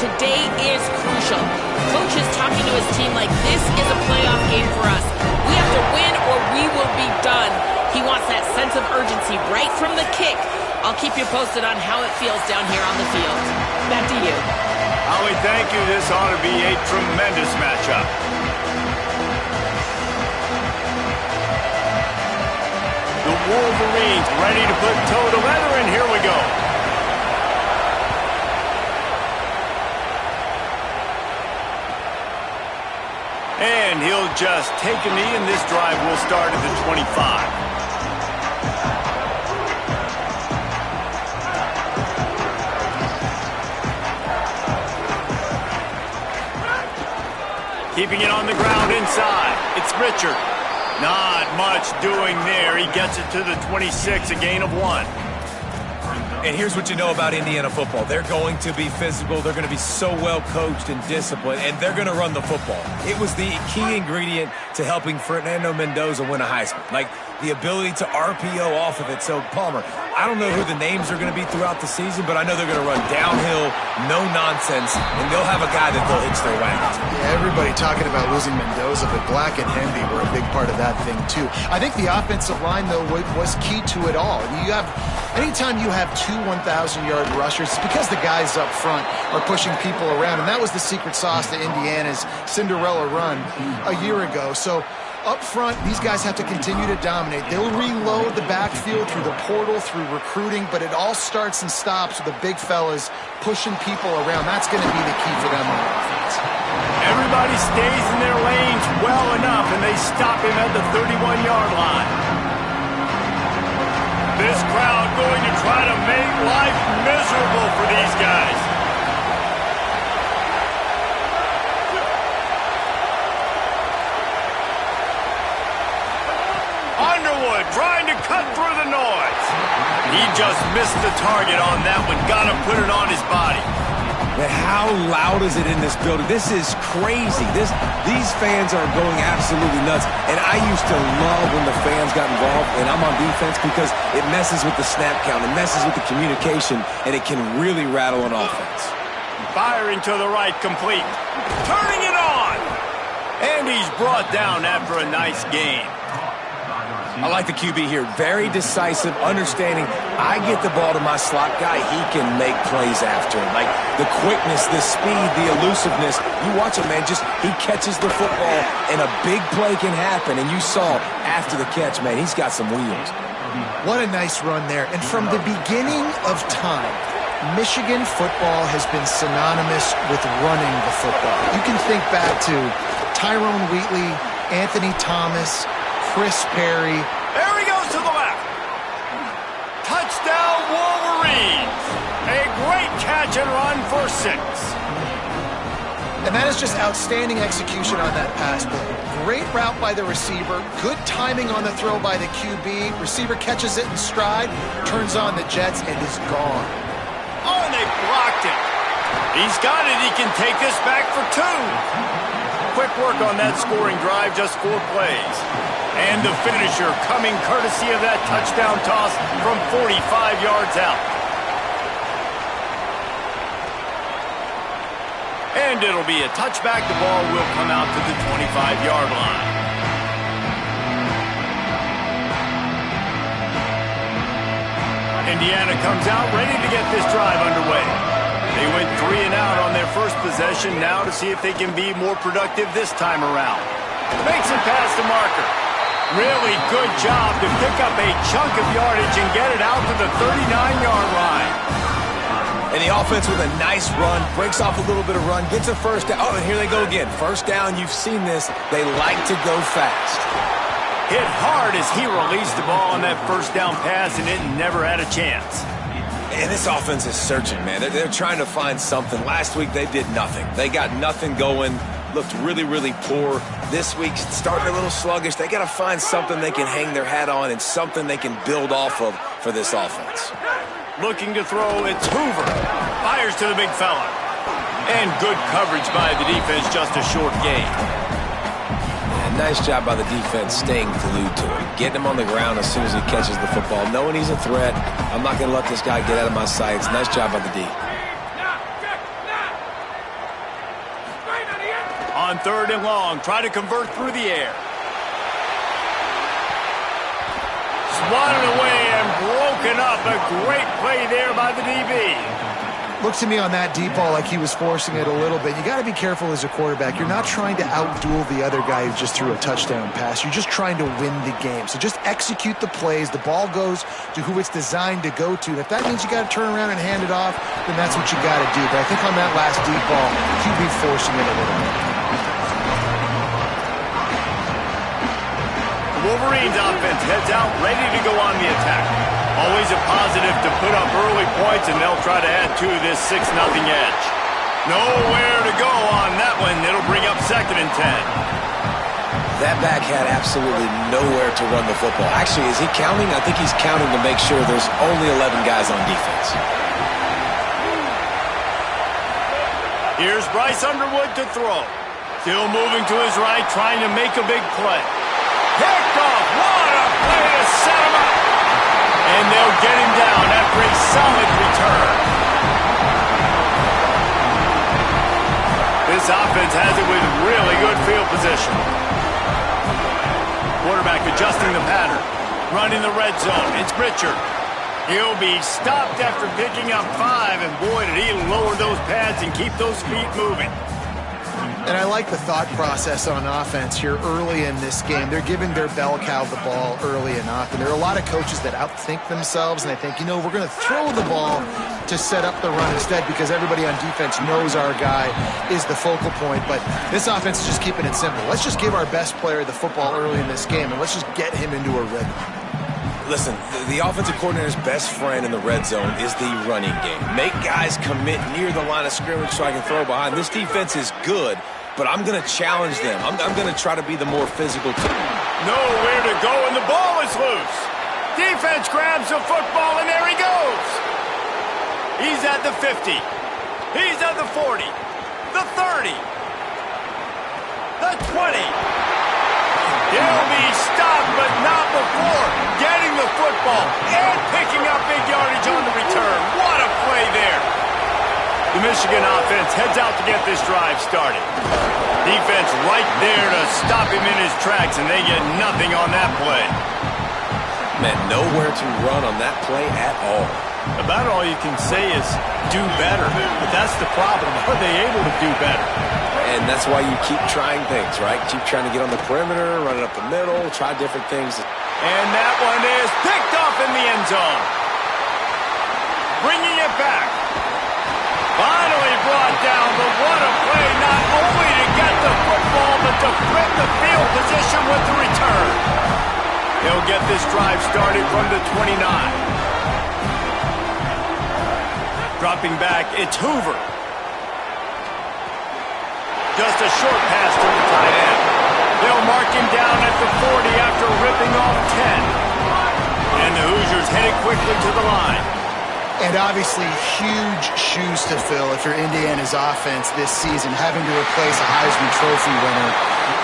today is crucial. Coach is talking to his team like this is a playoff game for us. We have to win or we will be done. He wants that sense of urgency right from the kick. I'll keep you posted on how it feels down here on the field. Back to you. Holly, thank you. This ought to be a tremendous matchup. The Wolverines ready to put toe to leather, and here we go. And he'll just take a knee, and this drive will start at the 25. Keeping it on the ground inside. It's Richard. Not much doing there. He gets it to the 26, a gain of 1. And here's what you know about Indiana football. They're going to be physical. They're going to be so well coached and disciplined, and they're going to run the football. It was the key ingredient to helping Fernando Mendoza win a Heisman. Like the ability to RPO off of it. So, Palmer, I don't know who the names are going to be throughout the season, but I know they're going to run downhill, no nonsense, and they'll have a guy that they'll hitch their wagon to. Yeah, everybody talking about losing Mendoza, but Black and Henry were a big part of that thing, too. I think the offensive line, though, was key to it all. Anytime you have two 1,000-yard rushers, it's because the guys up front are pushing people around, and that was the secret sauce to Indiana's Cinderella run a year ago. So up front, these guys have to continue to dominate. They'll reload the backfield through the portal, through recruiting, but it all starts and stops with the big fellas pushing people around. That's going to be the key for them on offense. Everybody stays in their lanes well enough, and they stop him at the 31-yard line. This crowd going to try to make life miserable for these guys. Underwood trying to cut through the noise. He just missed the target on that one. Got to put it on his body. Man, how loud is it in this building? This is crazy. These fans are going absolutely nuts. And I used to love when the fans got involved, and I'm on defense because it messes with the snap count. It messes with the communication, and it can really rattle an offense. Firing to the right, complete. Turning it on. And he's brought down after a nice gain. I like the QB here. Very decisive, understanding I get the ball to my slot guy, he can make plays after it. Like the quickness, the speed, the elusiveness. You watch it, man, he catches the football and a big play can happen. And you saw after the catch, man, he's got some wheels. What a nice run there. And from the beginning of time, Michigan football has been synonymous with running the football. You can think back to Tyrone Wheatley, Anthony Thomas, Chris Perry. There he goes to the left. Touchdown, Wolverines. A great catch and run for 6. And that is just outstanding execution on that pass play. Great route by the receiver. Good timing on the throw by the QB. Receiver catches it in stride, turns on the jets, and is gone. Oh, and they blocked it. He's got it. He can take this back for 2. Quick work on that scoring drive, just 4 plays. And the finisher coming courtesy of that touchdown toss from 45 yards out. And it'll be a touchback. The ball will come out to the 25-yard line. Indiana comes out ready to get this drive underway. They went 3 and out on their first possession. Now to see if they can be more productive this time around. Makes it past the marker. Really good job to pick up a chunk of yardage and get it out to the 39-yard line. And the offense with a nice run, breaks off a little bit of run, gets a first down. Oh, and here they go again. First down, you've seen this. They like to go fast. Hit hard as he released the ball on that first down pass, and it never had a chance. And this offense is searching, man. They're trying to find something. Last week, they did nothing. They got nothing going. Looked really, really poor. This week, starting a little sluggish. They got to find something they can hang their hat on and something they can build off of for this offense. Looking to throw, it's Hoover. Fires to the big fella. And good coverage by the defense, just a short gain. Yeah, nice job by the defense staying glued to him. Getting him on the ground as soon as he catches the football. Knowing he's a threat. I'm not going to let this guy get out of my sights. Nice job by the D. On 3rd and long, try to convert through the air. Swatted away and broken up. A great play there by the DB. Looks to me on that deep ball like he was forcing it a little bit. You got to be careful as a quarterback. You're not trying to outduel the other guy who just threw a touchdown pass. You're just trying to win the game. So just execute the plays. The ball goes to who it's designed to go to. If that means you got to turn around and hand it off, then that's what you got to do. But I think on that last deep ball, he'd be forcing it a little bit. Wolverines offense heads out, ready to go on the attack. Always a positive to put up early points, and they'll try to add to this 6-0 edge. Nowhere to go on that one. It'll bring up 2nd and 10. That back had absolutely nowhere to run the football. Actually, is he counting? I think he's counting to make sure there's only 11 guys on defense. Here's Bryce Underwood to throw. Still moving to his right, trying to make a big play. Picked off. What a play to set him up. And they'll get him down after a solid return. This offense has it with really good field position. Quarterback adjusting the pattern. Running the red zone. It's Richard. He'll be stopped after picking up 5. And boy, did he lower those pads and keep those feet moving. And I like the thought process on offense here early in this game. They're giving their bell cow the ball early and often. There are a lot of coaches that outthink themselves, and they think, you know, we're going to throw the ball to set up the run instead because everybody on defense knows our guy is the focal point. But this offense is just keeping it simple. Let's just give our best player the football early in this game, and let's just get him into a rhythm. Listen, the offensive coordinator's best friend in the red zone is the running game. Make guys commit near the line of scrimmage so I can throw behind. This defense is good, but I'm going to challenge them. I'm going to try to be the more physical team. Nowhere to go, and the ball is loose. Defense grabs the football, and there he goes. He's at the 50. He's at the 40. The 30. The 20. He'll be stopped, but not before getting the football and picking up big yardage on the return. What a play there. The Michigan offense heads out to get this drive started. Defense right there to stop him in his tracks, and they get nothing on that play. Man, nowhere to run on that play at all. About all you can say is do better, but that's the problem. Are they able to do better? And that's why you keep trying things, right? Keep trying to get on the perimeter, run it up the middle, try different things. And that one is picked off in the end zone. Bringing it back. Finally brought down, but what a play, not only to get the football, but to flip the field position with the return. He'll get this drive started from the 29. Dropping back, it's Hoover. Just a short pass to the tight end. They'll mark him down at the 40 after ripping off 10. And the Hoosiers headed quickly to the line. And obviously huge shoes to fill if you're Indiana's offense this season, having to replace a Heisman Trophy winner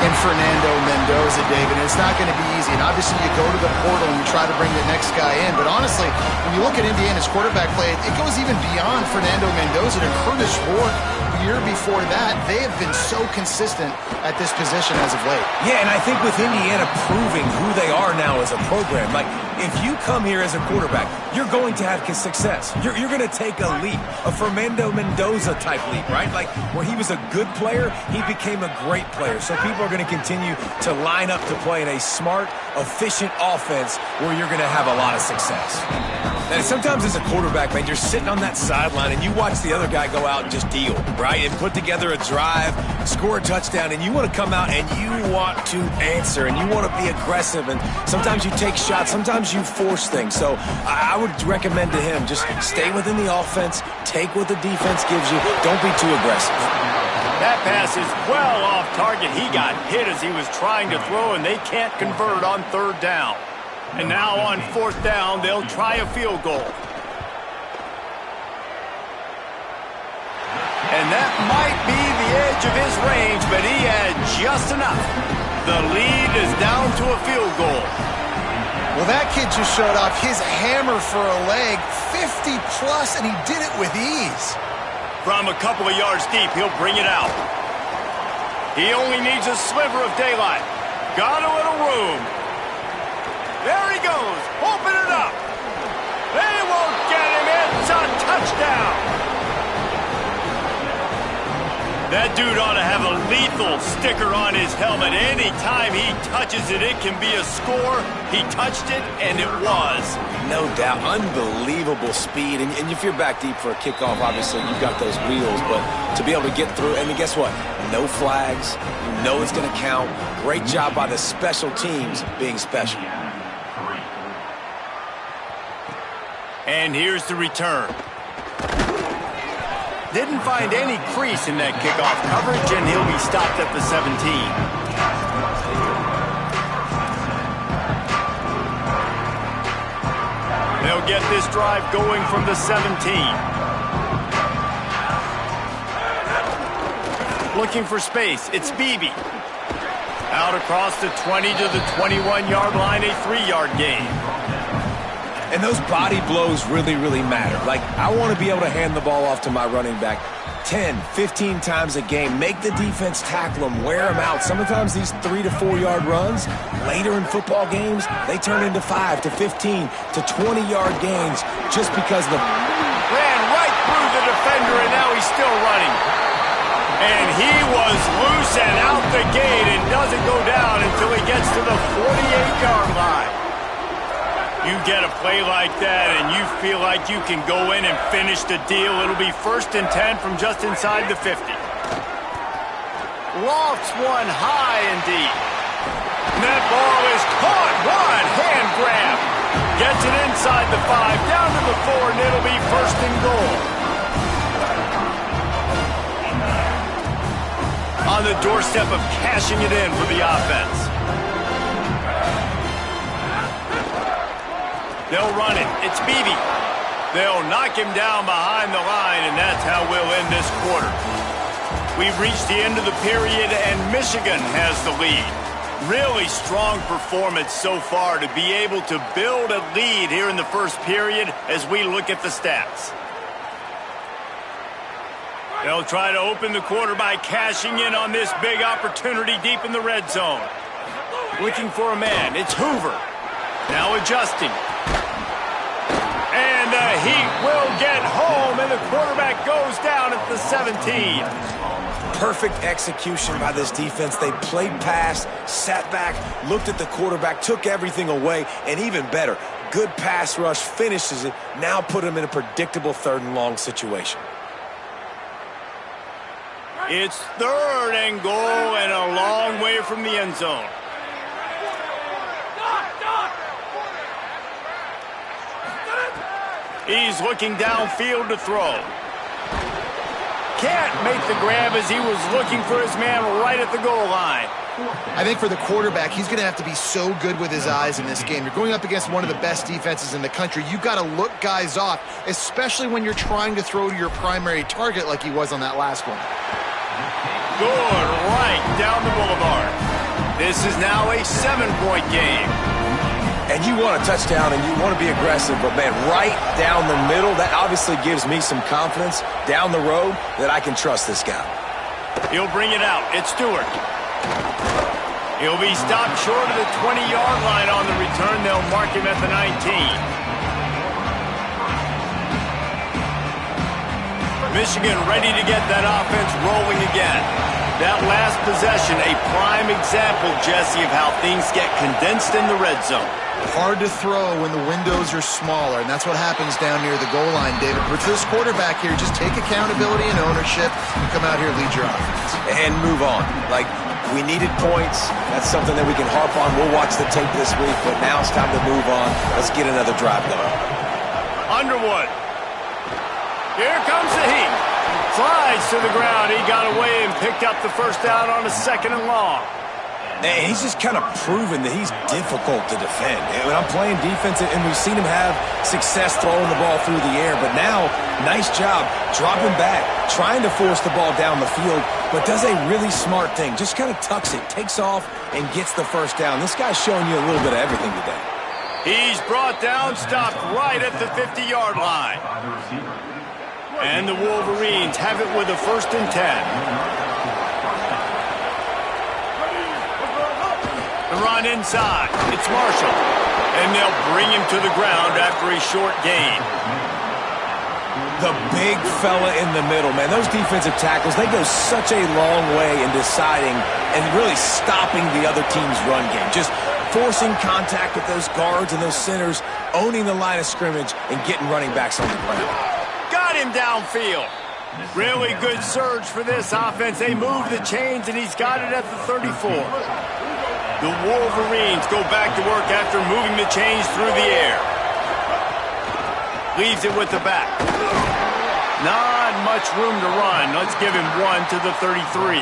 in Fernando Mendoza, David. And it's not going to be easy. And obviously you go to the portal and you try to bring the next guy in. But honestly, when you look at Indiana's quarterback play, it goes even beyond Fernando Mendoza to Curtis Rourke. Year before that, they have been so consistent at this position as of late. Yeah, and I think with Indiana proving who they are now as a program, like if you come here as a quarterback, you're going to have success. You're going to take a leap, a Fernando Mendoza type leap, right? Like where he was a good player, he became a great player. So people are going to continue to line up to play in a smart, efficient offense where you're going to have a lot of success. And sometimes as a quarterback, man, you're sitting on that sideline and you watch the other guy go out and just deal, right? And put together a drive, score a touchdown, and you want to come out and you want to answer and you want to be aggressive. And sometimes you take shots, sometimes you force things. So I would recommend to him just stay within the offense, take what the defense gives you, don't be too aggressive. That pass is well off target. He got hit as he was trying to throw, and they can't convert on 3rd down. And now on 4th down, they'll try a field goal. And that might be the edge of his range, but he had just enough. The lead is down to a field goal. Well, that kid just showed off his hammer for a leg, 50-plus, and he did it with ease. From a couple of yards deep, he'll bring it out. He only needs a sliver of daylight. Got a little room. There he goes. Open it up. They won't get him. It's a touchdown. That dude ought to have a lethal sticker on his helmet. Anytime he touches it, it can be a score. He touched it, and it was. No doubt. Unbelievable speed. And if you're back deep for a kickoff, obviously, you've got those wheels. But to be able to get through, and guess what? No flags. You know it's going to count. Great job by the special teams being special. And here's the return. Didn't find any crease in that kickoff coverage, and he'll be stopped at the 17. They'll get this drive going from the 17. Looking for space. It's Beebe. Out across the 20 to the 21-yard line, a 3-yard gain. And those body blows really, really matter. Like, I want to be able to hand the ball off to my running back 10, 15 times a game. Make the defense tackle them, wear them out. Sometimes these 3 to 4 yard runs, later in football games, they turn into 5 to 15 to 20-yard gains just because the... Ran right through the defender, and now he's still running. And he was loose and out the gate and doesn't go down until he gets to the 48-yard line. You get a play like that and you feel like you can go in and finish the deal. It'll be 1st and 10 from just inside the 50. Lofts one high and deep. And that ball is caught. One hand grab. Gets it inside the 5, down to the 4, and it'll be 1st and goal. On the doorstep of cashing it in for the offense. They'll run it. It's Beebe. They'll knock him down behind the line, and that's how we'll end this quarter. We've reached the end of the period, and Michigan has the lead. Really strong performance so far to be able to build a lead here in the first period as we look at the stats. They'll try to open the quarter by cashing in on this big opportunity deep in the red zone. Looking for a man. It's Hoover. Now adjusting. And the Heat will get home, and the quarterback goes down at the 17. Perfect execution by this defense. They played pass, sat back, looked at the quarterback, took everything away, and even better, good pass rush, finishes it, now put him in a predictable 3rd and long situation. It's 3rd and goal and a long way from the end zone. He's looking downfield to throw. Can't make the grab as he was looking for his man right at the goal line. I think for the quarterback, he's going to have to be so good with his eyes in this game. You're going up against one of the best defenses in the country. You've got to look guys off, especially when you're trying to throw to your primary target like he was on that last one. Good right down the boulevard. This is now a 7-point game. And you want a touchdown and you want to be aggressive, but, man, right down the middle, that obviously gives me some confidence down the road that I can trust this guy. He'll bring it out. It's Stewart. He'll be stopped short of the 20-yard line on the return. They'll mark him at the 19. Michigan ready to get that offense rolling again. That last possession, a prime example, Jesse, of how things get condensed in the red zone. Hard to throw when the windows are smaller, and that's what happens down near the goal line, David. But for this quarterback here, just take accountability and ownership and come out here and lead your offense. And move on. Like, we needed points. That's something that we can harp on. We'll watch the tape this week, but now it's time to move on. Let's get another drive going. Underwood. Here comes the Heat. Slides to the ground. He got away and picked up the first down on a 2nd and long. And he's just kind of proven that he's difficult to defend. And when I'm playing defense, and we've seen him have success throwing the ball through the air, but now, nice job dropping back, trying to force the ball down the field, but does a really smart thing. Just kind of tucks it, takes off, and gets the first down. This guy's showing you a little bit of everything today. He's brought down, stopped right at the 50-yard line. And the Wolverines have it with a 1st and 10. The run inside. It's Marshall. And they'll bring him to the ground after a short gain. The big fella in the middle, man. Those defensive tackles, they go such a long way in deciding and really stopping the other team's run game. Just forcing contact with those guards and those centers, owning the line of scrimmage, and getting running backs on the ground. Got him downfield. Really good surge for this offense. They move the chains, and he's got it at the 34. The Wolverines go back to work after moving the chains through the air. Leaves it with the back. Not much room to run. Let's give him one to the 33.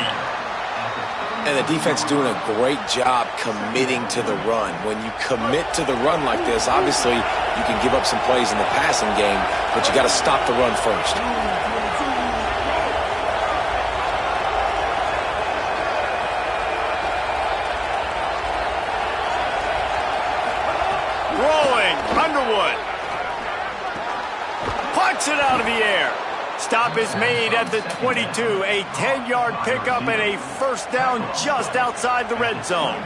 And the defense doing a great job committing to the run. When you commit to the run like this, obviously you can give up some plays in the passing game, but you got to stop the run first. Rolling, Underwood. Pucks it out of the air. Stop is made at the 22. A 10-yard pickup and a first down just outside the red zone.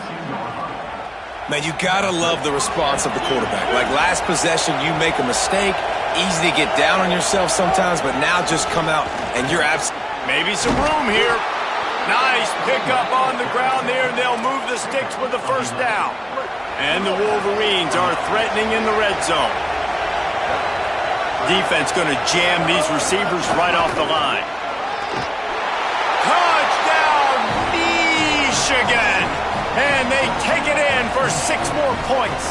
Man, you gotta love the response of the quarterback. Like last possession, you make a mistake. Easy to get down on yourself sometimes, but now just come out and you're Maybe some room here. Nice pickup on the ground there, and they'll move the sticks with the first down. And the Wolverines are threatening in the red zone. Defense going to jam these receivers right off the line. Touchdown, Michigan! And they take it in for 6 more points.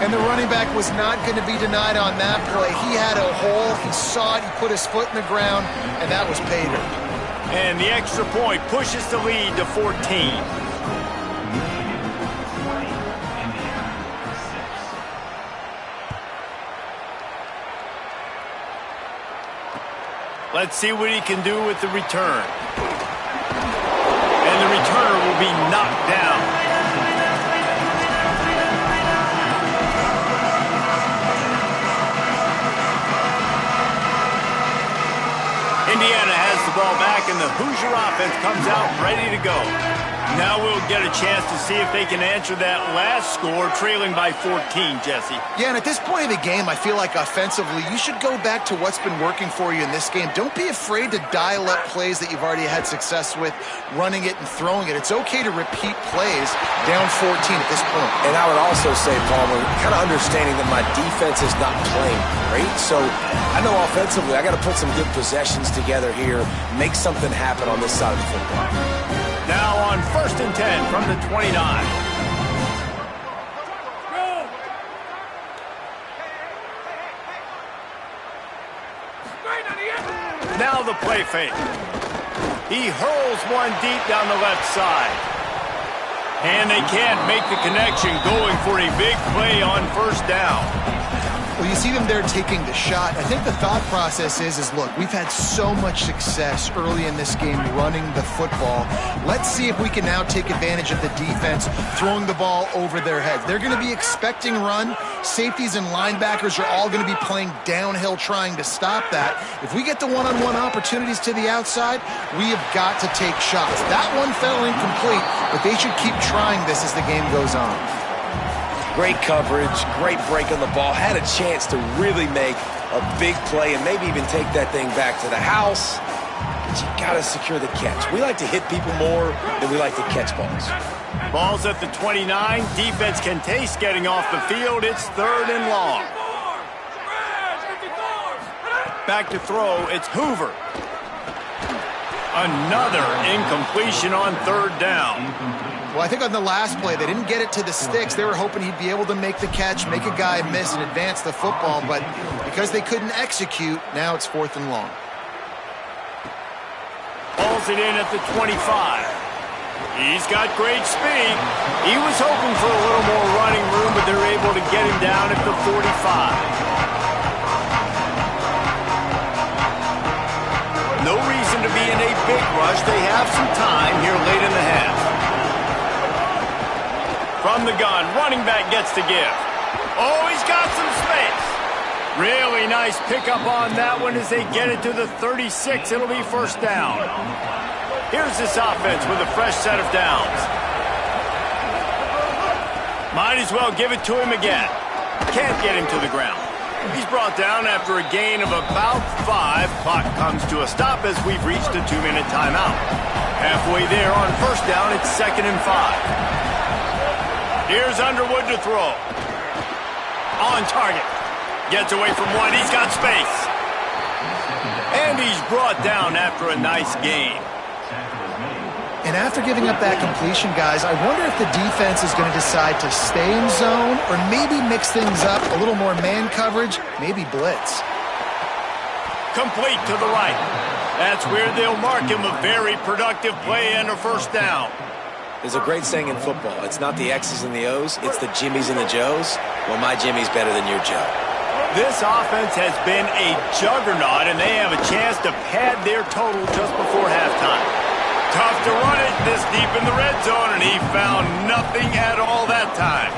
And the running back was not going to be denied on that play. He had a hole, he saw it, he put his foot in the ground, and that was pay dirt. And the extra point pushes the lead to 14. Let's see what he can do with the return. And the returner will be knocked down. Indiana has the ball back, and the Hoosier offense comes out ready to go. Now we'll get a chance to see if they can answer that last score, trailing by 14, Jesse. Yeah, and at this point of the game, I feel like offensively, you should go back to what's been working for you in this game. Don't be afraid to dial up plays that you've already had success with, running it and throwing it. It's okay to repeat plays down 14 at this point. And I would also say, Palmer, kind of understanding that my defense is not playing great, so I know offensively I got to put some good possessions together here, make something happen on this side of the football. Now on 1st and 10 from the 29. Now the play fake. He hurls one deep down the left side. And they can't make the connection, going for a big play on 1st down. Well, you see them there taking the shot. I think the thought process is look, we've had so much success early in this game running the football. Let's see if we can now take advantage of the defense throwing the ball over their heads. They're going to be expecting run. Safeties and linebackers are all going to be playing downhill trying to stop that. If we get the one-on-one opportunities to the outside, we have got to take shots. That one fell incomplete, but they should keep trying this as the game goes on. Great coverage, great break on the ball. Had a chance to really make a big play and maybe even take that thing back to the house. But you got to secure the catch. We like to hit people more than we like to catch balls. Ball's at the 29. Defense can taste getting off the field. It's 3rd and long. Back to throw. It's Hoover. Another incompletion on 3rd down. Well, I think on the last play, they didn't get it to the sticks. They were hoping he'd be able to make the catch, make a guy miss, and advance the football. But because they couldn't execute, now it's 4th and long. Hauls it in at the 25. He's got great speed. He was hoping for a little more running room, but they're able to get him down at the 45. No reason to be in a big rush. They have some time here late in the half. From the gun, running back gets to give. Oh, he's got some space. Really nice pickup on that one as they get it to the 36. It'll be 1st down. Here's this offense with a fresh set of downs. Might as well give it to him again. Can't get him to the ground. He's brought down after a gain of about 5. Clock comes to a stop as we've reached a 2-minute timeout. Halfway there on first down, it's 2nd and 5. Here's Underwood to throw. On target. Gets away from one. He's got space. And he's brought down after a nice gain. And after giving up that completion, guys, I wonder if the defense is going to decide to stay in zone or maybe mix things up, a little more man coverage, maybe blitz. Complete to the right. That's where they'll mark him. A very productive play and a first down. There's a great saying in football. It's not the X's and the O's, it's the Jimmies and the Joes. Well, my Jimmy's better than your Joe. This offense has been a juggernaut, and they have a chance to pad their total just before halftime. Tough to run it this deep in the red zone, and he found nothing at all that time.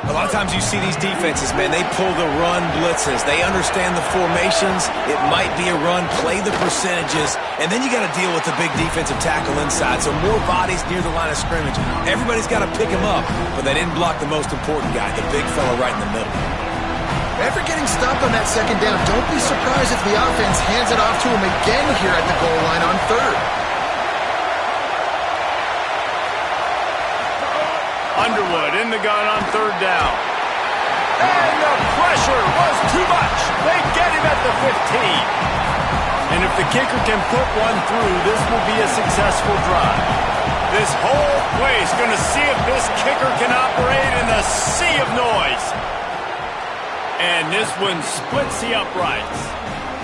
A lot of times you see these defenses, man, they pull the run blitzes. They understand the formations. It might be a run, play the percentages, and then you got to deal with the big defensive tackle inside. So more bodies near the line of scrimmage. Everybody's got to pick him up, but they didn't block the most important guy, the big fella right in the middle. After getting stopped on that second down, don't be surprised if the offense hands it off to him again here at the goal line on third. Underwood in the gun on third down. And the pressure was too much. They get him at the 15. And if the kicker can put one through, this will be a successful drive. This whole place going to see if this kicker can operate in the sea of noise. And this one splits the uprights.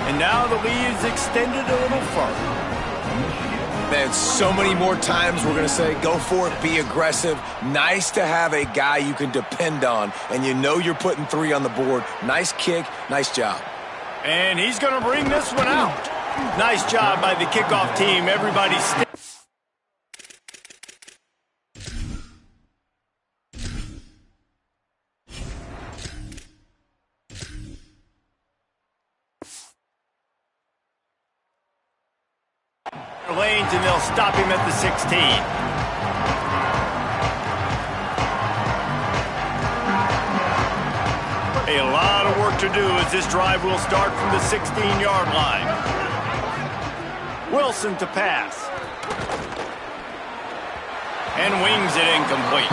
And now the lead is extended a little further. Man, so many more times we're going to say, go for it, be aggressive. Nice to have a guy you can depend on, and you know you're putting 3 on the board. Nice kick, nice job. And he's going to bring this one out. Nice job by the kickoff team. Everybody stay. Lanes, and they'll stop him at the 16. A lot of work to do as this drive will start from the 16-yard line. Wilson to pass. And wings it incomplete.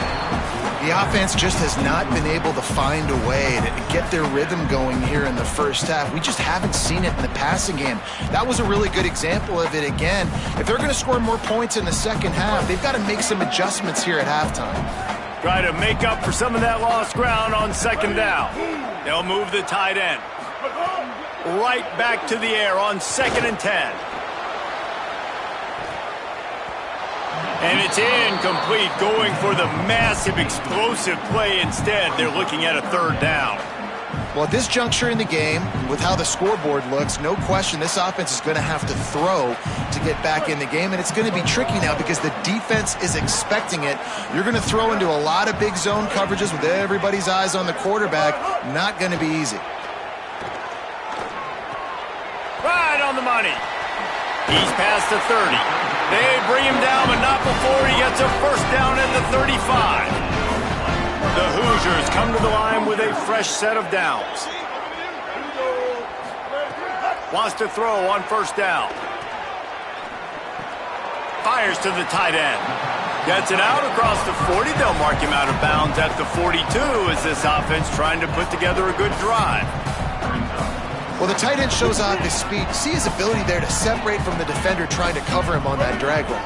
The offense just has not been able to find a way to get their rhythm going here in the first half. We just haven't seen it in the passing game. That was a really good example of it again. If they're going to score more points in the second half, they've got to make some adjustments here at halftime. Try to make up for some of that lost ground on second down. They'll move the tight end right back to the air on 2nd and 10. And it's incomplete, going for the massive explosive play instead. They're looking at a 3rd down. Well, at this juncture in the game, with how the scoreboard looks, no question this offense is going to have to throw to get back in the game, and it's going to be tricky now because the defense is expecting it. You're going to throw into a lot of big zone coverages with everybody's eyes on the quarterback. Not going to be easy. Right on the money. He's past the 30. They bring him down, but not before he gets a first down at the 35. The Hoosiers come to the line with a fresh set of downs. Wants to throw on first down. Fires to the tight end. Gets it out across the 40. They'll mark him out of bounds at the 42 as this offense trying to put together a good drive. Well, the tight end shows off his speed. See his ability there to separate from the defender trying to cover him on that drag route.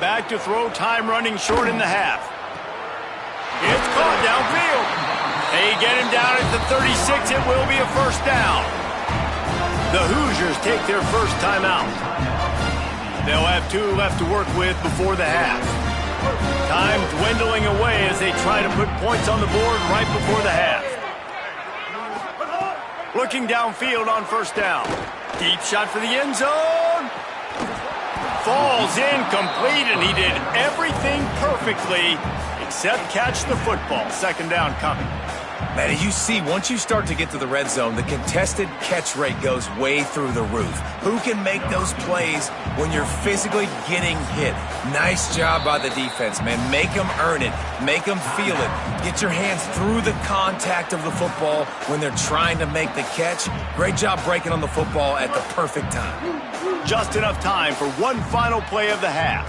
Back to throw, time running short in the half. It's caught downfield. They get him down at the 36. It will be a first down. The Hoosiers take their first timeout. They'll have 2 left to work with before the half. Time dwindling away as they try to put points on the board right before the half. Looking downfield on first down. Deep shot for the end zone. Falls incomplete, and he did everything perfectly except catch the football. Second down coming. Man, as you see, once you start to get to the red zone, the contested catch rate goes way through the roof. Who can make those plays when you're physically getting hit? Nice job by the defense, man. Make them earn it. Make them feel it. Get your hands through the contact of the football when they're trying to make the catch. Great job breaking on the football at the perfect time. Just enough time for one final play of the half.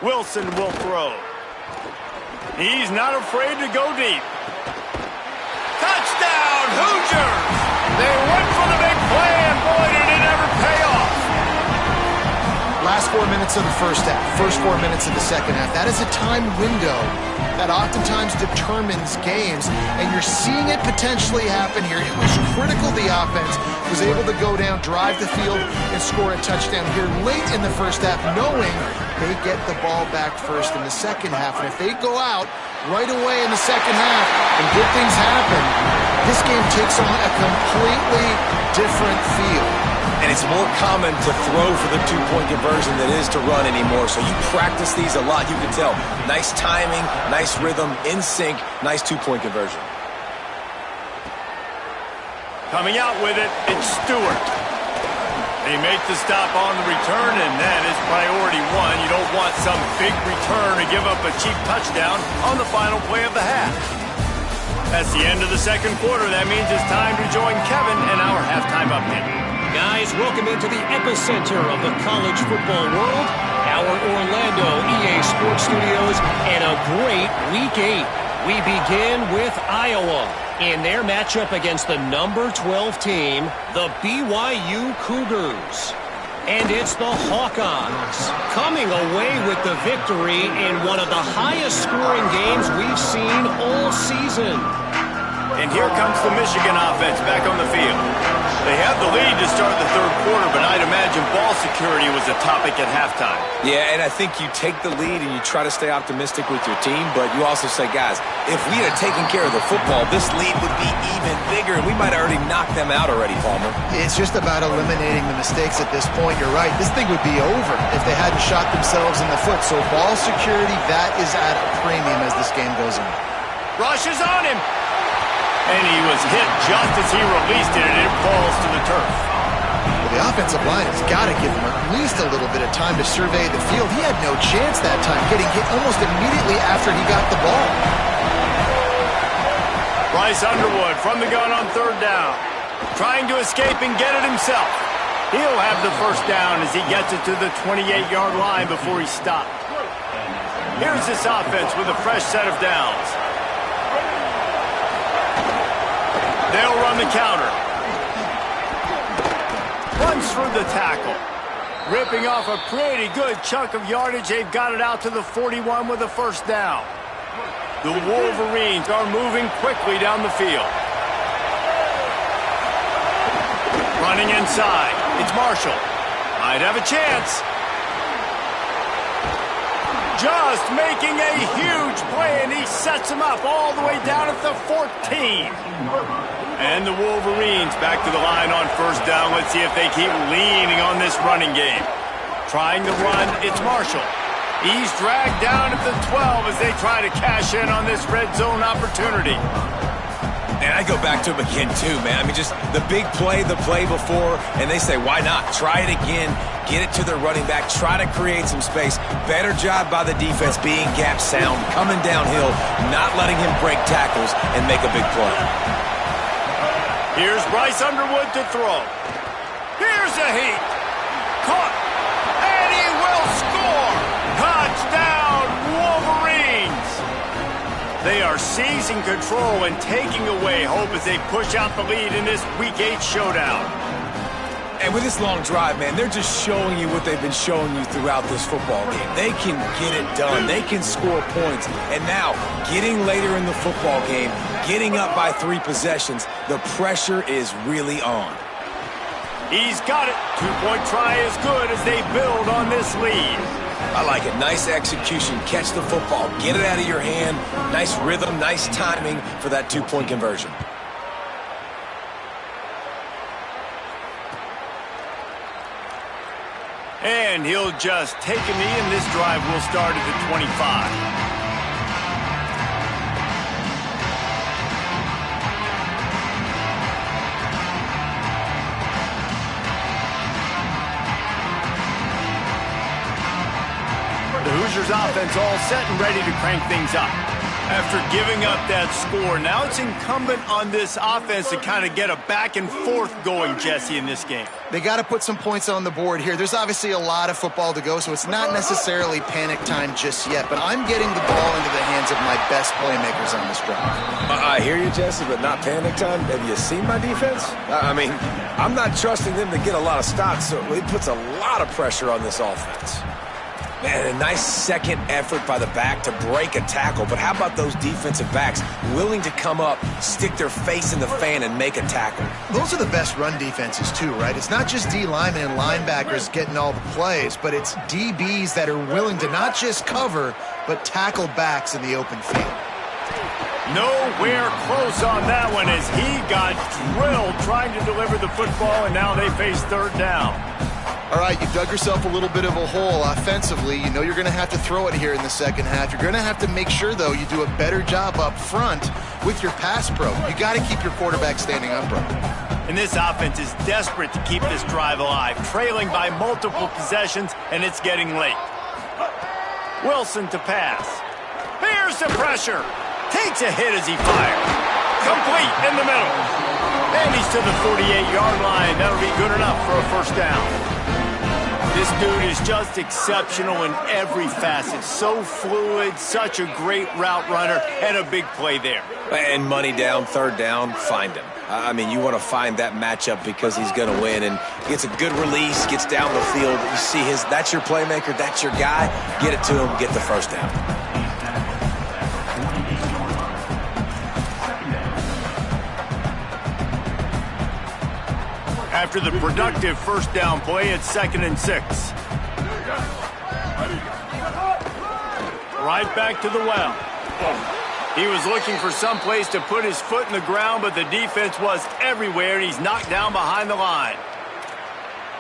Wilson will throw. He's not afraid to go deep. Touchdown, Hoosiers! They went for the big play, and boy, did it ever pay off. Last 4 minutes of the first half, first 4 minutes of the second half. That is a time window that oftentimes determines games, and you're seeing it potentially happen here. It was critical the offense was able to go down, drive the field, and score a touchdown here late in the first half, knowing they get the ball back first in the second half. And if they go out right away in the second half and good things happen, this game takes on a completely different feel. And it's more common to throw for the two-point conversion than it is to run anymore. So you practice these a lot, you can tell. Nice timing, nice rhythm, in sync, nice two-point conversion. Coming out with it, it's Stewart. They make the stop on the return, and that is priority one. You don't want some big return to give up a cheap touchdown on the final play of the half. That's the end of the second quarter. That means it's time to join Kevin in our halftime update. Guys, welcome into the epicenter of the college football world, our Orlando EA Sports Studios, and a great Week 8. We begin with Iowa in their matchup against the number 12 team, the BYU Cougars. And it's the Hawkeyes coming away with the victory in one of the highest scoring games we've seen all season. And here comes the Michigan offense back on the field. They had the lead to start the third quarter, but I'd imagine ball security was a topic at halftime. Yeah, and I think you take the lead and you try to stay optimistic with your team, but you also say, guys, if we had taken care of the football, this lead would be even bigger, and we might have already knocked them out already, Palmer. It's just about eliminating the mistakes at this point. You're right. This thing would be over if they hadn't shot themselves in the foot. So ball security, that is at a premium as this game goes on. Rush is on him. And he was hit just as he released it, and it falls to the turf. Well, the offensive line has got to give him at least a little bit of time to survey the field. He had no chance that time, getting hit almost immediately after he got the ball. Bryce Underwood from the gun on third down, trying to escape and get it himself. He'll have the first down as he gets it to the 28-yard line before he stopped. Here's this offense with a fresh set of downs. They'll run the counter. Runs through the tackle. Ripping off a pretty good chunk of yardage. They've got it out to the 41 with a first down. The Wolverines are moving quickly down the field. Running inside. It's Marshall. Might have a chance. Just making a huge play, and he sets him up all the way down at the 14. And the Wolverines back to the line on first down. Let's see if they keep leaning on this running game. Trying to run, it's Marshall. He's dragged down at the 12 as they try to cash in on this red zone opportunity. And I go back to him again, too, man. I mean, just the big play, the play before, and they say, why not? Try it again. Get it to their running back. Try to create some space. Better job by the defense being gap sound, coming downhill, not letting him break tackles and make a big play. Here's Bryce Underwood to throw. Here's a heat. Caught. And he will score. Touchdown, Wolverines. They are seizing control and taking away hope as they push out the lead in this Week 8 showdown. And with this long drive, man, they're just showing you what they've been showing you throughout this football game. They can get it done. They can score points. And now, getting later in the football game, getting up by 3 possessions, the pressure is really on. He's got it. 2-point try is good as they build on this lead. I like it. Nice execution. Catch the football. Get it out of your hand. Nice rhythm, nice timing for that 2-point conversion. And he'll just take a knee, and this drive will start at the 25. The Hoosiers offense all set and ready to crank things up. After giving up that score, now it's incumbent on this offense to kind of get a back and forth going, Jesse, in this game. They got to put some points on the board here. There's obviously a lot of football to go, so it's not necessarily panic time just yet, but I'm getting the ball into the hands of my best playmakers on this drive. I hear you, Jesse, but not panic time. Have you seen my defense? I mean, I'm not trusting them to get a lot of stops, so it puts a lot of pressure on this offense. Man, a nice second effort by the back to break a tackle. But how about those defensive backs willing to come up, stick their face in the fan, and make a tackle? Those are the best run defenses, too, right? It's not just D linemen and linebackers getting all the plays, but it's DBs that are willing to not just cover, but tackle backs in the open field. Nowhere close on that one as he got drilled trying to deliver the football, and now they face third down. All right, you dug yourself a little bit of a hole offensively. You know you're going to have to throw it here in the second half. You're going to have to make sure, though, you do a better job up front with your pass pro. You got to keep your quarterback standing upright. And this offense is desperate to keep this drive alive, trailing by multiple possessions, and it's getting late. Wilson to pass. Here's the pressure. Takes a hit as he fires. Complete in the middle. And he's to the 48-yard line. That'll be good enough for a first down. This dude is just exceptional in every facet. So fluid, such a great route runner, and a big play there. And money down, third down, find him. I mean, you want to find that matchup because he's going to win. And gets a good release, gets down the field. You see that's your playmaker, that's your guy. Get it to him, get the first down. After the productive first down play, it's 2nd and 6. Right back to the well. He was looking for some place to put his foot in the ground, but the defense was everywhere, and he's knocked down behind the line.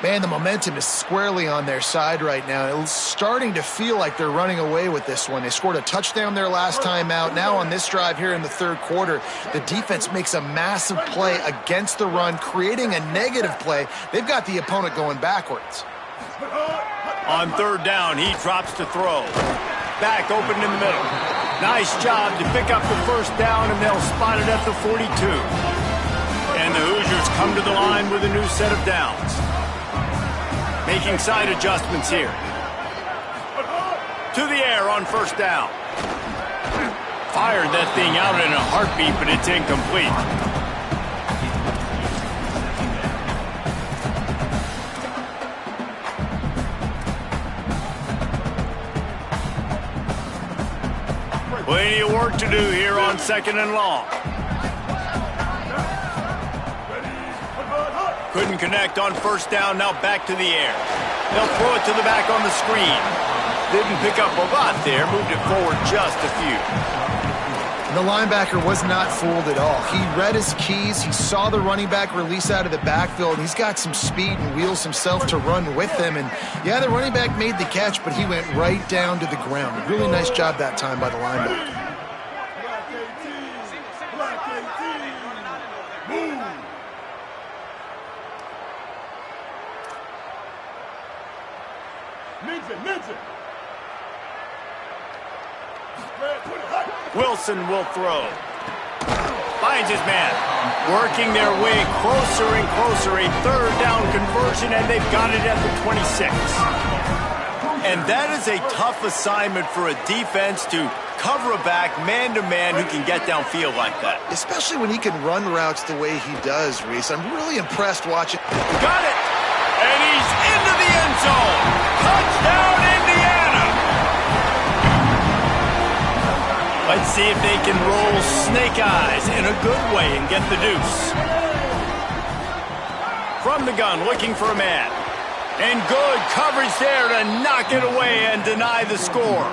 Man, the momentum is squarely on their side right now. It's starting to feel like they're running away with this one. They scored a touchdown their last time out. Now on this drive here in the third quarter, the defense makes a massive play against the run, creating a negative play. They've got the opponent going backwards. On third down, he drops to throw. Back open in the middle. Nice job to pick up the first down, and they'll spot it at the 42. And the Hoosiers come to the line with a new set of downs. Making side adjustments here. To the air on first down. Fired that thing out in a heartbeat, but it's incomplete. Plenty of work to do here on 2nd and long. Couldn't connect on first down, now back to the air. They'll throw it to the back on the screen. Didn't pick up a lot there, moved it forward just a few. The linebacker was not fooled at all. He read his keys, he saw the running back release out of the backfield, and he's got some speed and wheels himself to run with them. And yeah, the running back made the catch, but he went right down to the ground. Really nice job that time by the linebacker. Wilson will throw. Finds his man. Working their way closer and closer. A third down conversion, and they've got it at the 26. And that is a tough assignment for a defense to cover a back man-to-man who can get downfield like that. Especially when he can run routes the way he does, Reese. I'm really impressed watching. Got it! And he's into the end zone. Touchdown, Indiana! Let's see if they can roll snake eyes in a good way and get the deuce. From the gun, looking for a man. And good coverage there to knock it away and deny the score.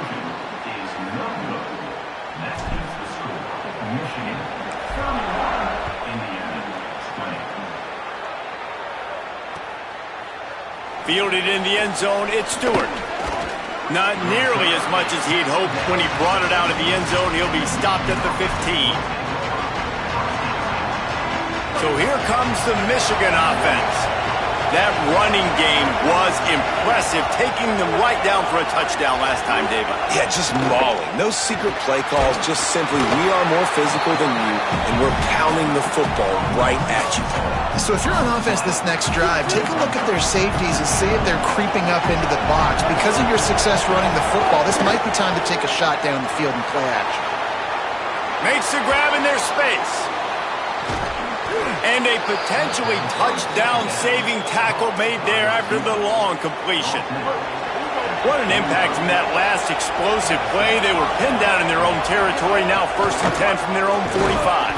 Fielded in the end zone, it's Stewart. Not nearly as much as he'd hoped when he brought it out of the end zone. He'll be stopped at the 15. So here comes the Michigan offense. That running game was impressive, taking them right down for a touchdown last time, David. Yeah, just mauling. No secret play calls, just simply we are more physical than you, and we're pounding the football right at you. So if you're on offense this next drive, take a look at their safeties and see if they're creeping up into the box. Because of your success running the football, this might be time to take a shot down the field and play action. Makes the grab in their space. And a potentially touchdown-saving tackle made there after the long completion. What an impact from that last explosive play. They were pinned down in their own territory, now 1st and 10 from their own 45.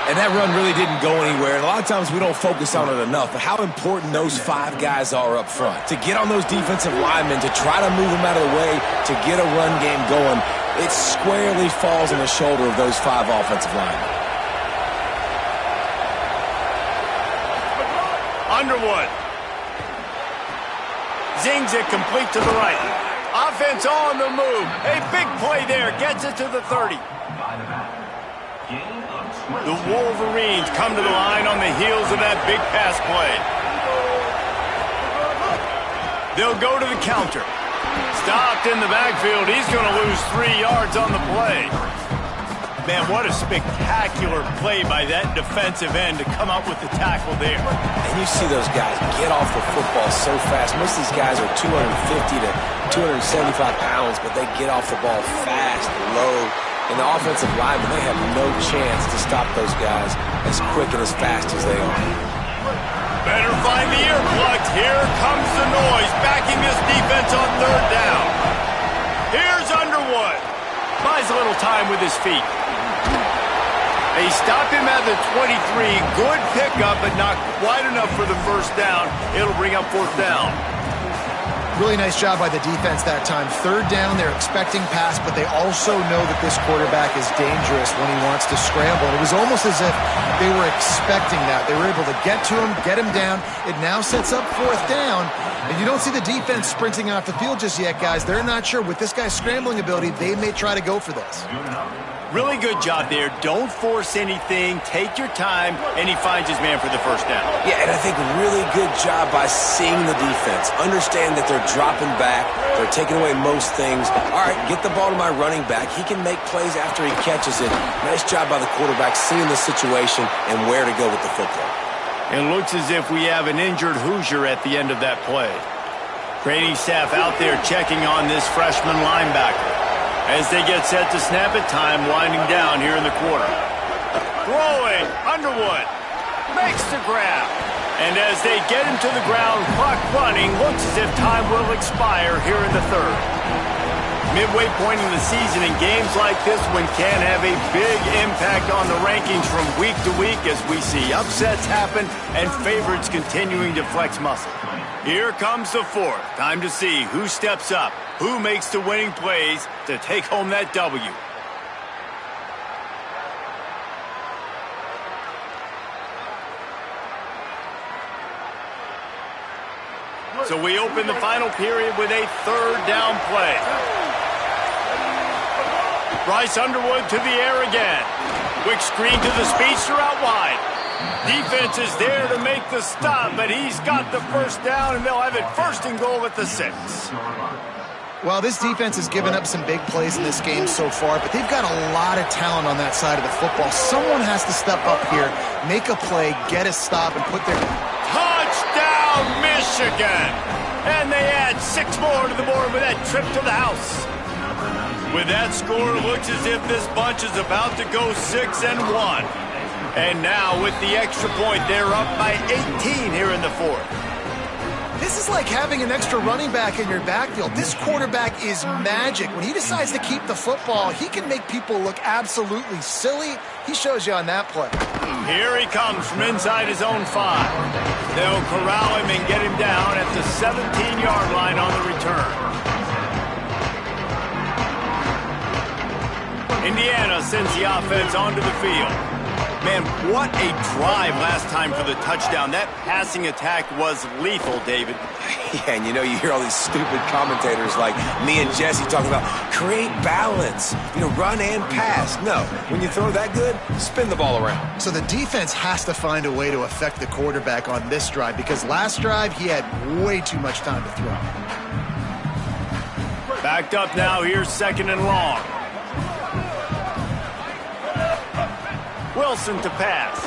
And that run really didn't go anywhere. And a lot of times we don't focus on it enough, but how important those 5 guys are up front. To get on those defensive linemen, to try to move them out of the way, to get a run game going, it squarely falls on the shoulder of those 5 offensive linemen. Underwood. Zings it complete to the right. Offense on the move. A big play there. Gets it to the 30. The Wolverines come to the line on the heels of that big pass play. They'll go to the counter. Stopped in the backfield. He's going to lose 3 yards on the play. Man, what a spectacular play by that defensive end to come up with the tackle there. And you see those guys get off the football so fast. Most of these guys are 250 to 275 pounds, but they get off the ball fast, low. And the offensive linemen, they have no chance to stop those guys as quick and as fast as they are. Better find the earplugs. Here comes the noise, backing this defense on 3rd down. Here's Underwood. Buys a little time with his feet. They stop him at the 23. Good pickup, but not quite enough for the 1st down. It'll bring up 4th down. Really nice job by the defense that time. 3rd down, they're expecting pass, but they also know that this quarterback is dangerous when he wants to scramble. It was almost as if they were expecting that. They were able to get to him, get him down. It now sets up 4th down. And you don't see the defense sprinting off the field just yet, guys. They're not sure. With this guy's scrambling ability, they may try to go for this. Really good job there. Don't force anything. Take your time, and he finds his man for the 1st down. Yeah, and I think really good job by seeing the defense. Understand that they're dropping back. They're taking away most things. All right, get the ball to my running back. He can make plays after he catches it. Nice job by the quarterback seeing the situation and where to go with the football. It looks as if we have an injured Hoosier at the end of that play. Training staff out there checking on this freshman linebacker. As they get set to snap it, time winding down here in the quarter. Throwing, Underwood makes the grab. And as they get him to the ground, clock running, looks as if time will expire here in the 3rd. Midway point in the season, in games like this one can have a big impact on the rankings from week to week as we see upsets happen and favorites continuing to flex muscle. Here comes the 4th. Time to see who steps up, who makes the winning plays to take home that W. So we open the final period with a 3rd down play. Bryce Underwood to the air again. Quick screen to the speedster out wide. Defense is there to make the stop, but he's got the 1st down, and they'll have it 1st and goal at the 6. Well, this defense has given up some big plays in this game so far, but they've got a lot of talent on that side of the football. Someone has to step up here, make a play, get a stop, and put their... Touchdown, Michigan! And they add 6 more to the board with that trip to the house. With that score, it looks as if this bunch is about to go 6-1. And now, with the extra point, they're up by 18 here in the 4th. This is like having an extra running back in your backfield. This quarterback is magic. When he decides to keep the football, he can make people look absolutely silly. He shows you on that play. Here he comes from inside his own 5. They'll corral him and get him down at the 17-yard line on the return. Indiana sends the offense onto the field. Man, what a drive last time for the touchdown. That passing attack was lethal, David. Yeah, and you know, you hear all these stupid commentators like me and Jesse talking about create balance, you know, run and pass. No, when you throw that good, spin the ball around. So the defense has to find a way to affect the quarterback on this drive because last drive he had way too much time to throw. Backed up now, here's 2nd and long. Wilson to pass.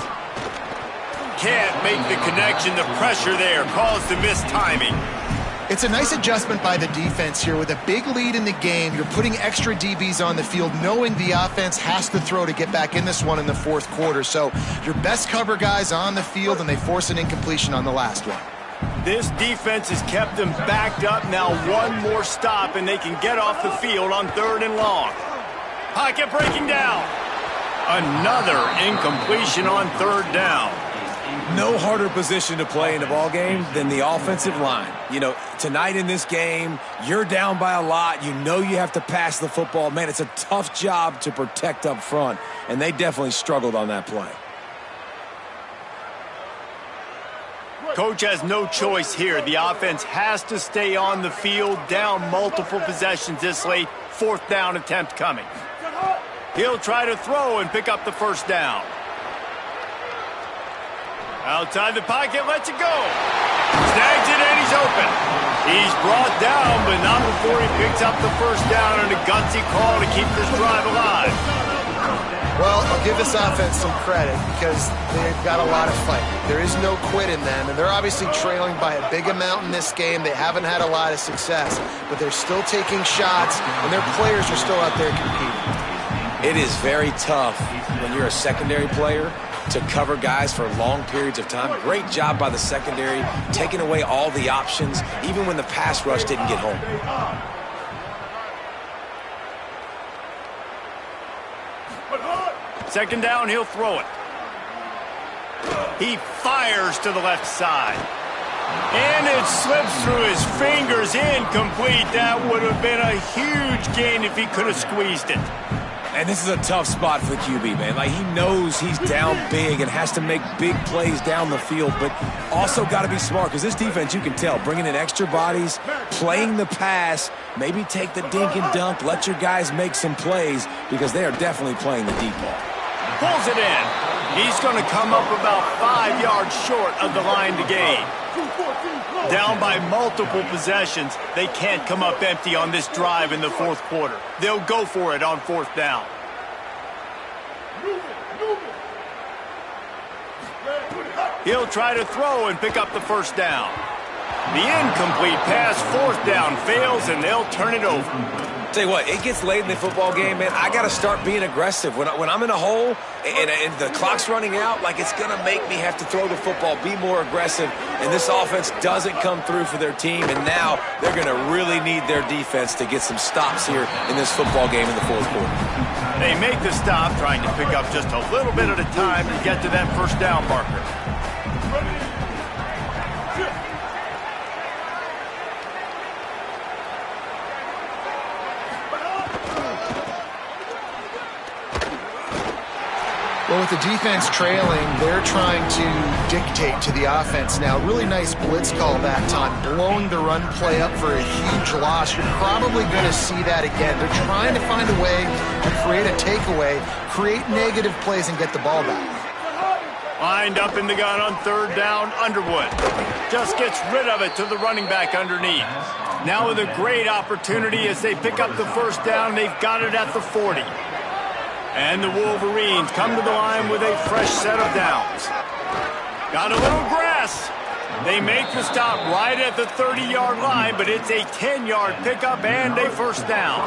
Can't make the connection. The pressure there caused the missed timing. It's a nice adjustment by the defense here. With a big lead in the game, you're putting extra DBs on the field, knowing the offense has to throw to get back in this one in the 4th quarter. So your best cover guys on the field, and they force an incompletion on the last one. This defense has kept them backed up. Now one more stop, and they can get off the field on 3rd and long. Pocket breaking down. Another incompletion on 3rd down. No harder position to play in a ball game than the offensive line. You know, tonight in this game, you're down by a lot. You know you have to pass the football. Man, it's a tough job to protect up front, and they definitely struggled on that play. Coach has no choice here. The offense has to stay on the field, down multiple possessions this late. 4th down attempt coming. He'll try to throw and pick up the 1st down. Outside the pocket, lets it go. Snags it and he's open. He's brought down, but not before he picks up the 1st down and a gutsy call to keep this drive alive. Well, I'll give this offense some credit because they've got a lot of fight. There is no quit in them, and they're obviously trailing by a big amount in this game. They haven't had a lot of success, but they're still taking shots, and their players are still out there competing. It is very tough when you're a secondary player to cover guys for long periods of time. Great job by the secondary, taking away all the options, even when the pass rush didn't get home. 2nd down, he'll throw it. He fires to the left side. And it slips through his fingers, incomplete. That would have been a huge gain if he could have squeezed it. And this is a tough spot for the QB, man. Like, he knows he's down big and has to make big plays down the field, but also got to be smart because this defense, you can tell, bringing in extra bodies, playing the pass, maybe take the dink and dunk, let your guys make some plays because they are definitely playing the deep ball. Pulls it in. He's going to come up about 5 yards short of the line to gain. Down by multiple possessions, they can't come up empty on this drive in the 4th quarter. They'll go for it on 4th down. He'll try to throw and pick up the 1st down. The incomplete pass, 4th down, fails, and they'll turn it over. Tell you what, it gets late in the football game, man. I got to start being aggressive. When I'm in a hole and the clock's running out, like, it's going to make me have to throw the football, be more aggressive, and this offense doesn't come through for their team, and now they're going to really need their defense to get some stops here in this football game in the 4th quarter. They make the stop, trying to pick up just a little bit at a time to get to that 1st down marker. Well, with the defense trailing, they're trying to dictate to the offense now. Really nice blitz call that time, blowing the run play up for a huge loss. You're probably going to see that again. They're trying to find a way to create a takeaway, create negative plays, and get the ball back. Lined up in the gun on 3rd down, Underwood just gets rid of it to the running back underneath. Now with a great opportunity as they pick up the 1st down, they've got it at the 40. And the Wolverines come to the line with a fresh set of downs. Got a little grass. They make the stop right at the 30-yard line, but it's a 10-yard pickup and a 1st down.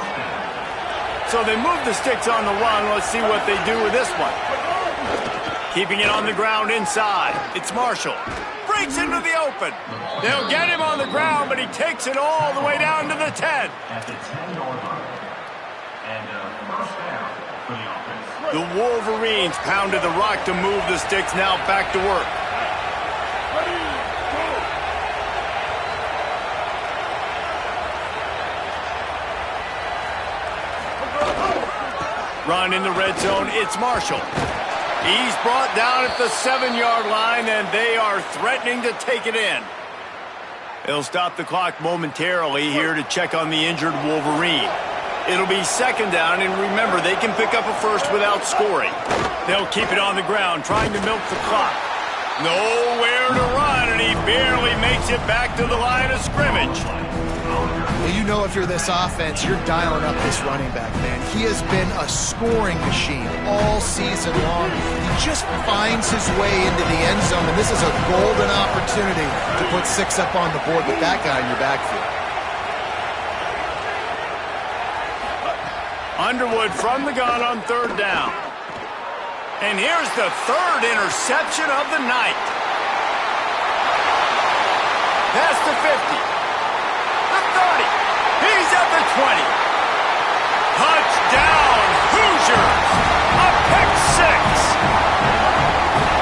So they move the sticks on the run. Let's see what they do with this one. Keeping it on the ground inside. It's Marshall. Breaks into the open. They'll get him on the ground, but he takes it all the way down to the 10. At the 10-yard line. And first down for the offense. The Wolverines pounded the rock to move the sticks. Now back to work. Run in the red zone. It's Marshall. He's brought down at the 7-yard line, and they are threatening to take it in. They'll stop the clock momentarily here to check on the injured Wolverine. It'll be second down, and remember, they can pick up a first without scoring. They'll keep it on the ground, trying to milk the clock. Nowhere to run, and he barely makes it back to the line of scrimmage. Well, you know if you're this offense, you're dialing up this running back, man. He has been a scoring machine all season long. He just finds his way into the end zone, and this is a golden opportunity to put 6 up on the board with that guy in your backfield. Underwood from the gun on third down. And here's the third interception of the night. Past the 50. The 30. He's at the 20. Touchdown, Hoosiers. A pick 6.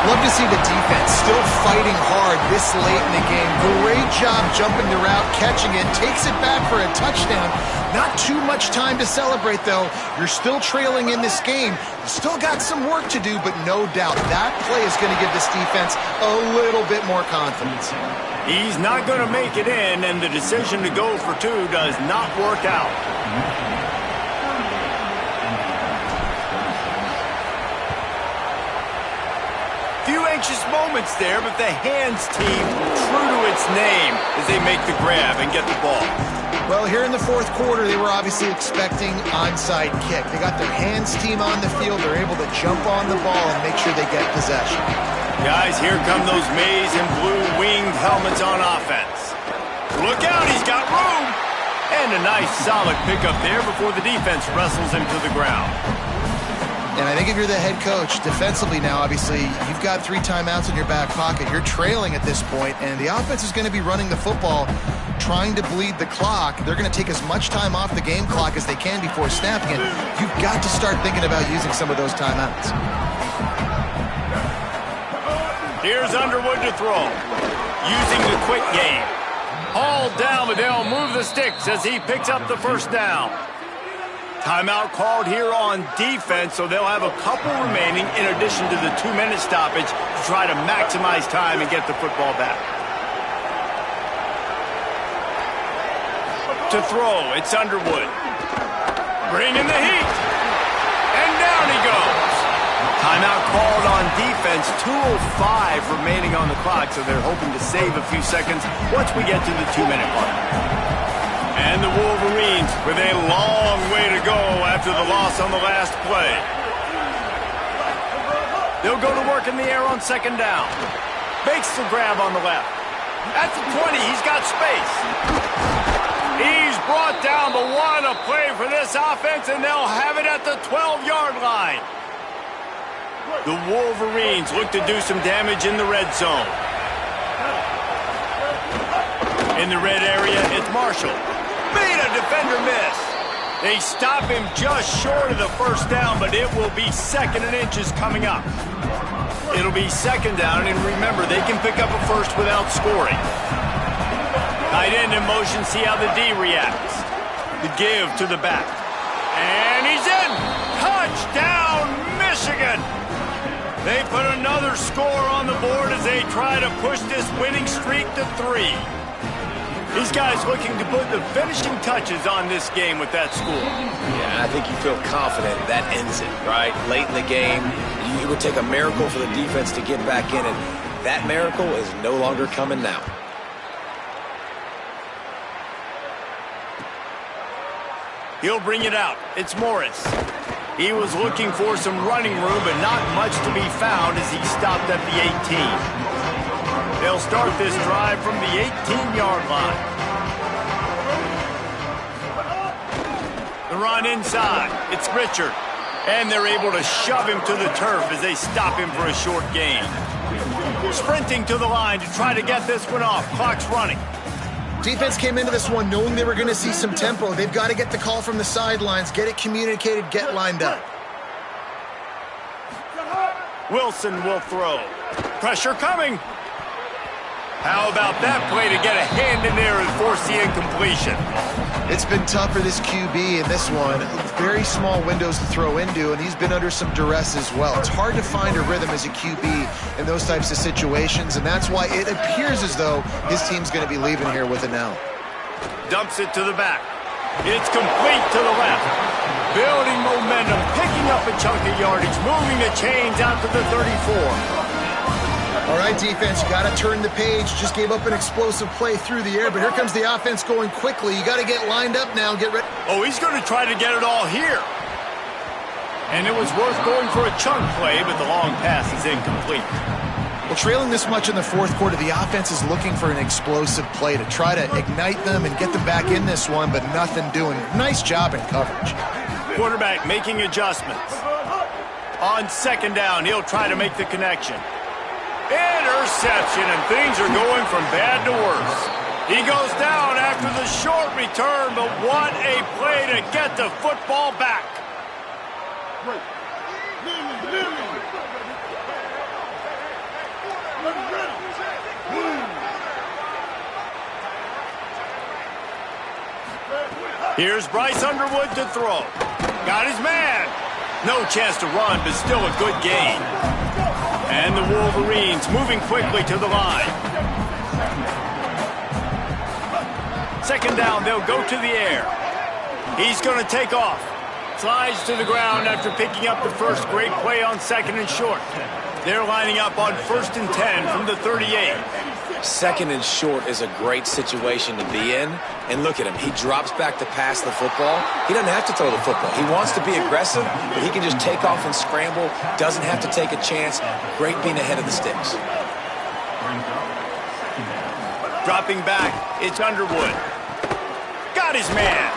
Love to see the defense still fighting hard this late in the game. Great job jumping the route, catching it, takes it back for a touchdown. Not too much time to celebrate, though. You're still trailing in this game. You still got some work to do, but no doubt that play is going to give this defense a little bit more confidence. He's not going to make it in, and the decision to go for 2 does not work out. Few anxious moments there, but the hands team true to its name as they make the grab and get the ball. Well, here in the fourth quarter, they were obviously expecting onside kick. They got their hands team on the field. They're able to jump on the ball and make sure they get possession. Guys, here come those maize and blue winged helmets on offense. Look out, he's got room! And a nice solid pickup there before the defense wrestles him to the ground. And I think if you're the head coach, defensively now, obviously, you've got 3 timeouts in your back pocket. You're trailing at this point, and the offense is going to be running the football, trying to bleed the clock. They're going to take as much time off the game clock as they can before snapping it. You've got to start thinking about using some of those timeouts. Here's Underwood to throw, using the quick game. Hauled down, but they'll move the sticks as he picks up the first down. Timeout called here on defense, so they'll have a couple remaining in addition to the 2-minute stoppage to try to maximize time and get the football back. To throw, it's Underwood. Bringing the heat. And down he goes. Timeout called on defense, 2:05 remaining on the clock, so they're hoping to save a few seconds once we get to the 2-minute mark. And the Wolverines with a long way to go after the loss on the last play. They'll go to work in the air on second down. Makes the grab on the left. At the 20, he's got space. He's brought down, but what a play for this offense, and they'll have it at the 12-yard line. The Wolverines look to do some damage in the red zone. In the red area, it's Marshall. Made a defender miss. They stop him just short of the first down, but it will be 2nd and inches coming up. It'll be second down, and remember, they can pick up a first without scoring. Tight end in motion, see how the D reacts. The give to the back. And he's in! Touchdown, Michigan! They put another score on the board as they try to push this winning streak to 3. These guys looking to put the finishing touches on this game with that score. Yeah, I think you feel confident that ends it, right? Late in the game, it would take a miracle for the defense to get back in it. That miracle is no longer coming now. He'll bring it out. It's Morris. He was looking for some running room, but not much to be found as he stopped at the 18. They'll start this drive from the 18-yard line. The run inside. It's Richard. And they're able to shove him to the turf as they stop him for a short gain. Sprinting to the line to try to get this one off. Clock's running. Defense came into this one knowing they were going to see some tempo. They've got to get the call from the sidelines, get it communicated, get lined up. Wilson will throw. Pressure coming. How about that play to get a hand in there and force the incompletion? It's been tough for this QB in this one. Very small windows to throw into, and he's been under some duress as well. It's hard to find a rhythm as a QB in those types of situations, and that's why it appears as though his team's going to be leaving here with an L. Dumps it to the back. It's complete to the left. Building momentum, picking up a chunk of yardage, moving the chains out to the 34. All right, defense, you got to turn the page. Just gave up an explosive play through the air, but here comes the offense going quickly. You got to get lined up now, get ready. Oh, he's going to try to get it all here. And it was worth going for a chunk play, but the long pass is incomplete. Well, trailing this much in the fourth quarter, the offense is looking for an explosive play to try to ignite them and get them back in this one, but nothing doing. Nice job in coverage. Quarterback making adjustments. On second down, he'll try to make the connection. Interception, and things are going from bad to worse. He goes down after the short return, but what a play to get the football back. Here's Bryce Underwood to throw. Got his man. No chance to run, but still a good gain. And the Wolverines moving quickly to the line. Second down, they'll go to the air. He's going to take off. Slides to the ground after picking up the first great play on second and short. They're lining up on 1st and 10 from the 38. Second and short is a great situation to be in. And look at him. He drops back to pass the football. He doesn't have to throw the football. He wants to be aggressive, but he can just take off and scramble. Doesn't have to take a chance. Great being ahead of the sticks. Dropping back, it's Underwood. Got his man.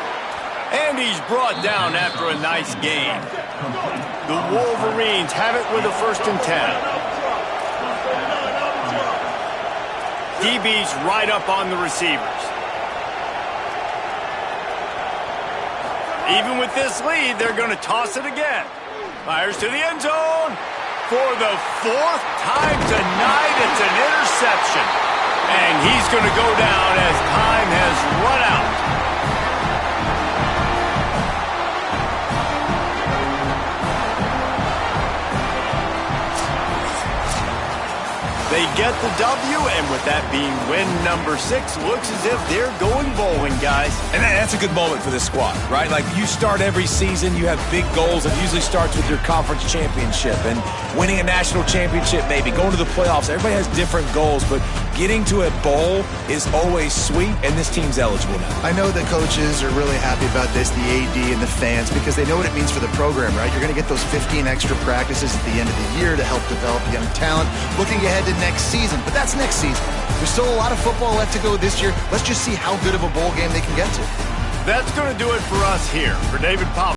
And he's brought down after a nice gain. The Wolverines have it with a 1st and 10. DB's right up on the receivers. Even with this lead, they're going to toss it again. Fires to the end zone. For the 4th time tonight, it's an interception. And he's going to go down as time has run out. They get the W, and with that being win number 6, looks as if they're going bowling, guys. And that's a good moment for this squad, right? Like, you start every season, you have big goals. It usually starts with your conference championship and winning a national championship, maybe going to the playoffs. Everybody has different goals, but getting to a bowl is always sweet, and this team's eligible now. I know the coaches are really happy about this, the AD and the fans, because they know what it means for the program, right? You're going to get those 15 extra practices at the end of the year to help develop young talent. Looking ahead to next season, but that's next season. There's still a lot of football left to go this year. Let's just see how good of a bowl game they can get to. That's going to do it for us here. For David Powell.